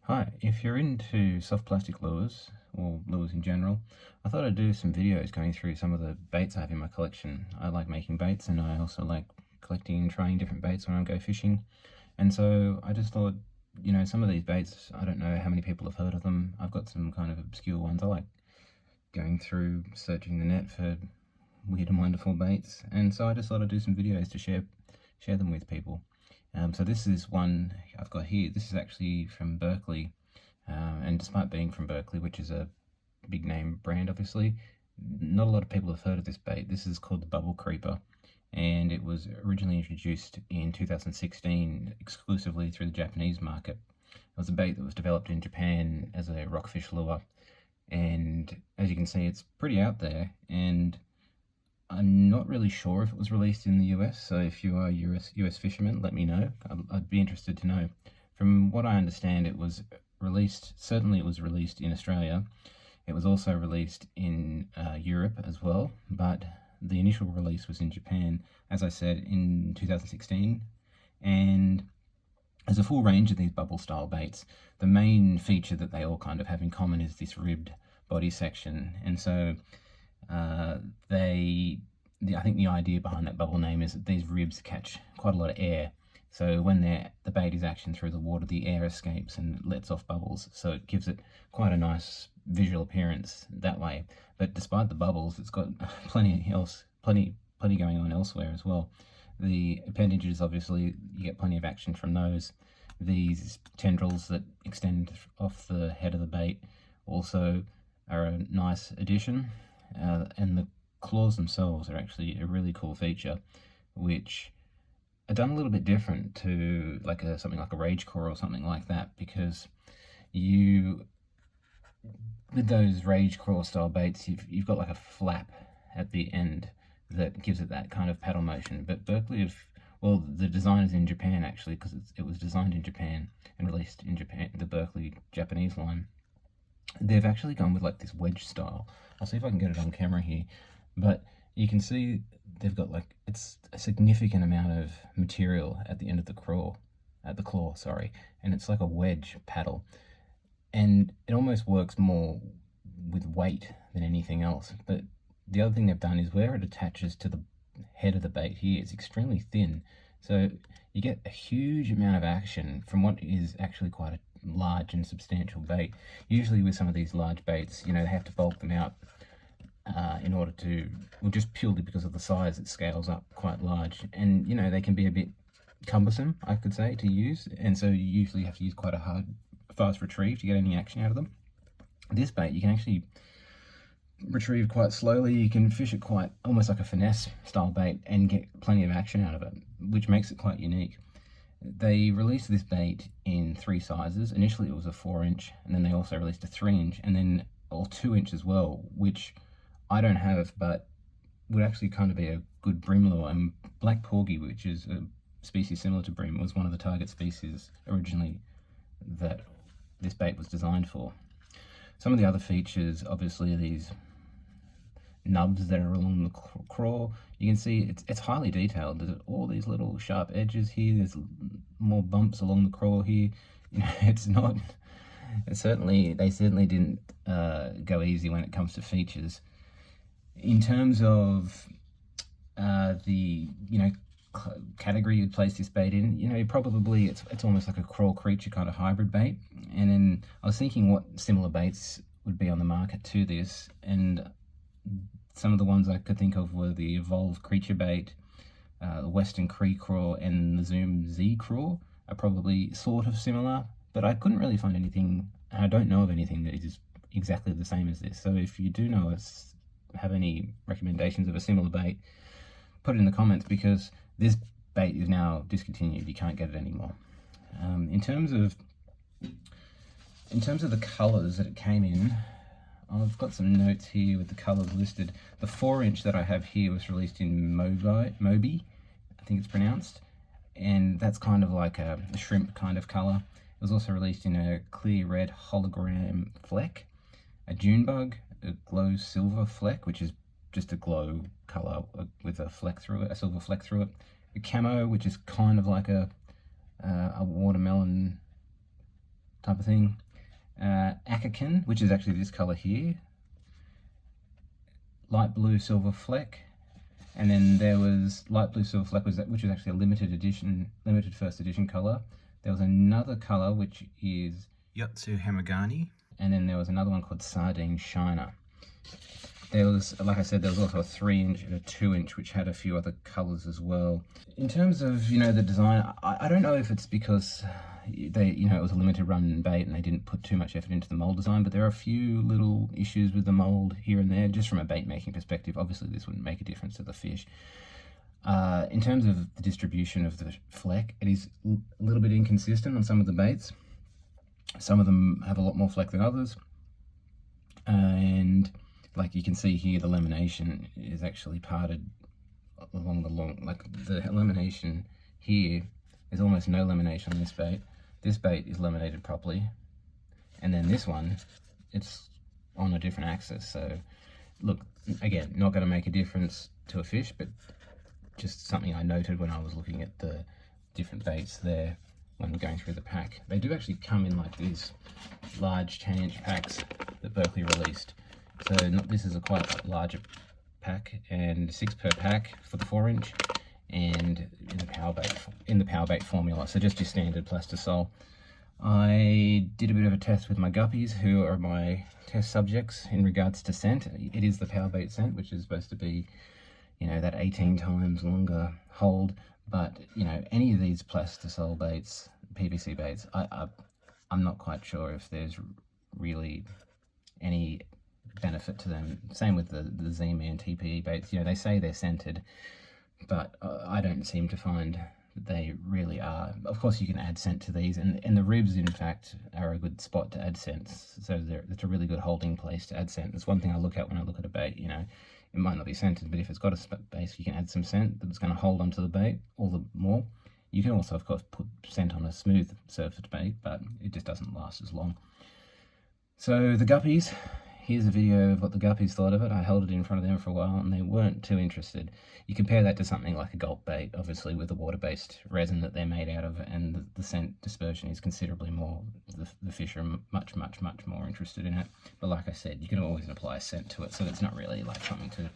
Hi, if you're into soft plastic lures, or lures in general, I thought I'd do some videos going through some of the baits I have in my collection. I like making baits, and I also like collecting and trying different baits when I go fishing. And so I just thought, some of these baits, I don't know how many people have heard of them. I've got some kind of obscure ones. I like going through searching the net for weird and wonderful baits, and so I just thought I'd do some videos to share them with people. So this is one I've got here. This is actually from Berkley, and despite being from Berkley, which is a big name brand, obviously, not a lot of people have heard of this bait. This is called the Bubble Creeper, and it was originally introduced in 2016 exclusively through the Japanese market. It was a bait that was developed in Japan as a rockfish lure, and as you can see, it's pretty out there, and I'm not really sure if it was released in the US, so if you are a US fisherman, let me know. I'd be interested to know. From what I understand, it was released, certainly it was released in Australia. It was also released in Europe as well, but the initial release was in Japan, as I said, in 2016. And there's a full range of these bubble style baits. The main feature that they all kind of have in common is this ribbed body section, and so I think the idea behind that bubble name is that these ribs catch quite a lot of air. So when the bait is action through the water, the air escapes and lets off bubbles. So it gives it quite a nice visual appearance that way. But despite the bubbles, it's got plenty going on elsewhere as well. The appendages, obviously, you get plenty of action from those. These tendrils that extend off the head of the bait also are a nice addition. And the claws themselves are actually a really cool feature, which are done a little bit different to something like a rage craw or something like that, because with those rage craw style baits, you've got like a flap at the end that gives it that kind of paddle motion. But Berkley the design is in Japan actually, because it was designed in Japan and released in Japan, the Berkley Japanese line. They've actually gone with like this wedge style. I'll see if I can get it on camera here, but you can see they've got it's a significant amount of material at the end of the claw, sorry, and it's like a wedge paddle, and it almost works more with weight than anything else. But the other thing they've done is where it attaches to the head of the bait here, it's extremely thin, so you get a huge amount of action from what is actually quite a large and substantial bait. Usually with some of these large baits, they have to bulk them out in order to, just purely because of the size, it scales up quite large, and they can be a bit cumbersome, I could say, to use, and so you usually have to use quite a fast retrieve to get any action out of them. This bait you can actually retrieve quite slowly. You can fish it quite almost like a finesse style bait and get plenty of action out of it, which makes it quite unique. They released this bait in 3 sizes. Initially it was a 4-inch, and then they also released a 3-inch, and then 2-inch as well, which I don't have, but would actually kind of be a good brim lure. And black porgy, which is a species similar to brim, was one of the target species originally that this bait was designed for. Some of the other features, obviously, are these nubs that are along the craw. You can see it's highly detailed. There's all these little sharp edges here. There's more bumps along the craw here. It's not. They certainly didn't go easy when it comes to features. In terms of the category you'd place this bait in, probably it's almost like a crawl creature kind of hybrid bait. And then I was thinking what similar baits would be on the market to this, and some of the ones I could think of were the Evolve creature bait, the Western Cree Craw, and the Zoom Z Craw are probably sort of similar, but I couldn't really find anything, and I don't know of anything that is exactly the same as this. So if you do know us, have any recommendations of a similar bait, put it in the comments, because this bait is now discontinued. You can't get it anymore. In terms of the colors that it came in, I've got some notes here with the colors listed. The 4-inch that I have here was released in Moby, I think it's pronounced, and that's kind of like a shrimp kind of color. It was also released in a clear red hologram fleck, a Junebug, a glow silver fleck, which is just a glow color with a fleck through it, a silver fleck through it. A camo, which is kind of like a watermelon type of thing. Akakin, which is actually this color here. Light blue silver fleck. And then there was light blue silver fleck, which was actually a limited first edition color. There was another color which is Yotsu Hamagani, and then there was another one called Sardine Shiner. There was, like I said, there was also a 3-inch and a 2-inch, which had a few other colors as well. In terms of, you know, the design, I don't know if it's because they, you know, it was a limited run bait and they didn't put too much effort into the mold design, but there are a few little issues with the mold here and there, just from a bait making perspective. Obviously this wouldn't make a difference to the fish. In terms of the distribution of the fleck, it is a little bit inconsistent on some of the baits. Some of them have a lot more fleck than others, and like you can see here, the lamination is actually parted along the like the lamination here, there's almost no lamination on this bait. This bait is laminated properly, and then this one, it's on a different axis. So look, again, not going to make a difference to a fish, but just something I noted when I was looking at the different baits there when going through the pack. They do actually come in like these large 10-inch packs that Berkley released. So this is a quite larger pack, and 6 per pack for the 4-inch, and in the power bait formula. So just your standard plastisol. I did a bit of a test with my guppies, who are my test subjects in regards to scent. It is the power bait scent, which is supposed to be, you know, that 18 times longer hold. But, you know, any of these plastisol baits, PVC baits, I'm not quite sure if there's really any benefit to them. Same with the Z-Man TPE baits. You know, they say they're scented, but I don't seem to find that they really are. Of course, you can add scent to these, and the ribs, in fact, are a good spot to add scents. So it's a really good holding place to add scent. That's one thing I look at when I look at a bait. You know, it might not be scented, but if it's got a space you can add some scent that's going to hold onto the bait all the more. You can also, of course, put scent on a smooth surfaced bait, but it just doesn't last as long. So the guppies, here's a video of what the guppies thought of it. I held it in front of them for a while and they weren't too interested. You compare that to something like a gulp bait, obviously, with the water-based resin that they're made out of, and the scent dispersion is considerably more. The fish are much, much, much more interested in it. But like I said, you can always apply a scent to it, so it's not really like something to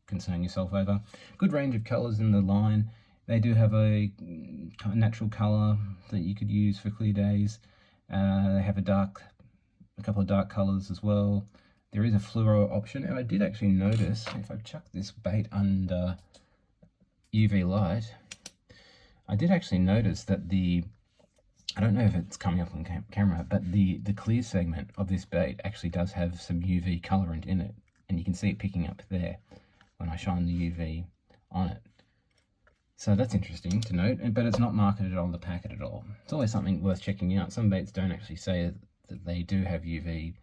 concern yourself over. Good range of colours in the line. They do have a natural colour that you could use for clear days. They have a couple of dark colours as well. There is a fluoro option, and I did actually notice, if I chuck this bait under UV light, I did actually notice that I don't know if it's coming up on camera, but the clear segment of this bait actually does have some UV colorant in it, and you can see it picking up there when I shine the UV on it. So that's interesting to note, but it's not marketed on the packet at all. It's always something worth checking out. Some baits don't actually say that they do have UV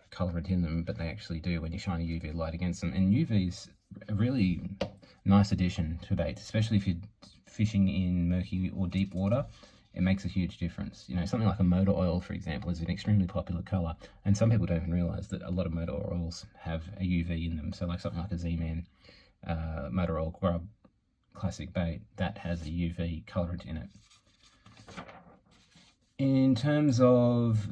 colorant in them, but they actually do when you shine a UV light against them. And UV's a really nice addition to baits, especially if you're fishing in murky or deep water. It makes a huge difference. You know, something like a motor oil, for example, is an extremely popular color, and some people don't even realize that a lot of motor oils have a UV in them. So like something like a Z-Man motor oil grub classic bait, that has a UV colorant in it. In terms of,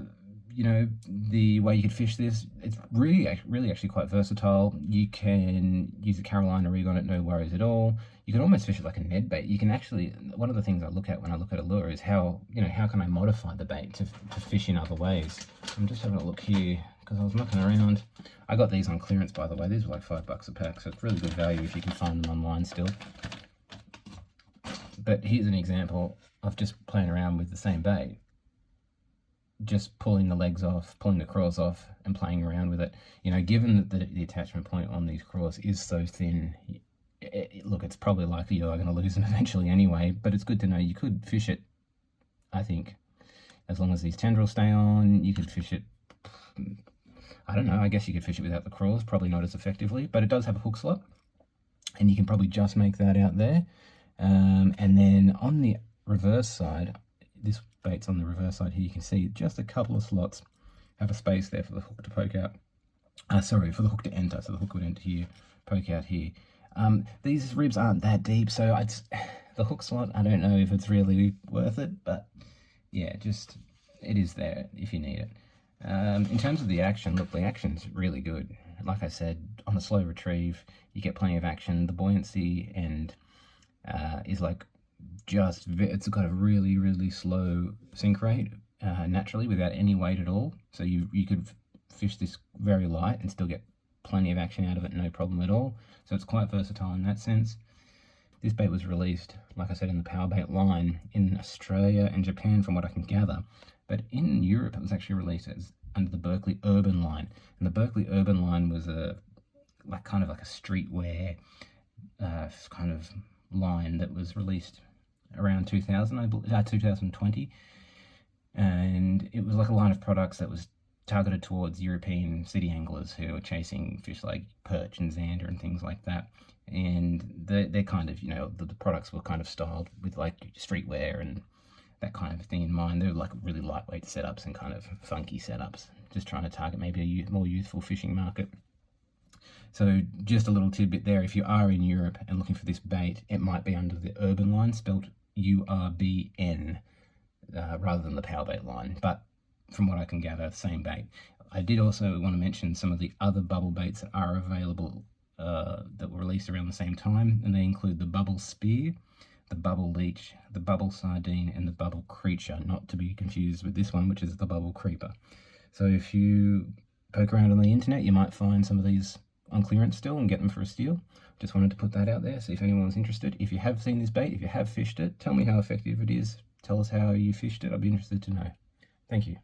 you know, the way you could fish this, it's really actually quite versatile. You can use a Carolina rig on it, no worries at all. You can almost fish it like a Ned bait. You can actually, one of the things I look at when I look at a lure is how, you know, how can I modify the bait to fish in other ways. I'm just having a look here because I was mucking around. I got these on clearance, by the way. These were like $5 a pack, so it's really good value if you can find them online still. But here's an example of just playing around with the same bait. Just pulling the legs off, pulling the craws off, and playing around with it. You know, given that the attachment point on these craws is so thin, look, it's probably likely you're going to lose them eventually anyway, but it's good to know you could fish it, I think. As long as these tendrils stay on, you could fish it, I don't know, I guess you could fish it without the craws, probably not as effectively, but it does have a hook slot, and you can probably just make that out there. And then on the reverse side, this bait's on the reverse side here, you can see just a couple of slots have a space there for the hook to poke out. Sorry, for the hook to enter, so the hook would enter here, poke out here. These ribs aren't that deep, so the hook slot, I don't know if it's really worth it, but yeah, just it is there if you need it. In terms of the action, look, the action's really good. Like I said, on a slow retrieve, you get plenty of action. The buoyancy and is like it's got a really, really slow sink rate naturally without any weight at all. So you could fish this very light and still get plenty of action out of it, no problem at all. So it's quite versatile in that sense. This bait was released, like I said, in the power bait line in Australia and Japan, from what I can gather. But in Europe, it was actually released as under the Berkley Urban line. And the Berkley Urban line was kind of like a streetwear kind of line that was released around 2020. And it was like a line of products that was targeted towards European city anglers who are chasing fish like perch and zander and things like that. And they're kind of, the products were kind of styled with like streetwear and that kind of thing in mind. They're like really lightweight setups and kind of funky setups, just trying to target maybe a more youthful fishing market. So just a little tidbit there, if you are in Europe and looking for this bait, it might be under the Urban line, spelt URBN, rather than the power bait line. But from what I can gather, same bait. I did also want to mention some of the other bubble baits that are available that were released around the same time, and they include the bubble spear, the bubble leech, the bubble sardine, and the bubble creature, not to be confused with this one, which is the bubble creeper. So if you poke around on the internet, you might find some of these on clearance still and get them for a steal. Just wanted to put that out there, see if anyone's interested. If you have seen this bait, if you have fished it, tell me how effective it is. Tell us how you fished it. I'd be interested to know. Thank you.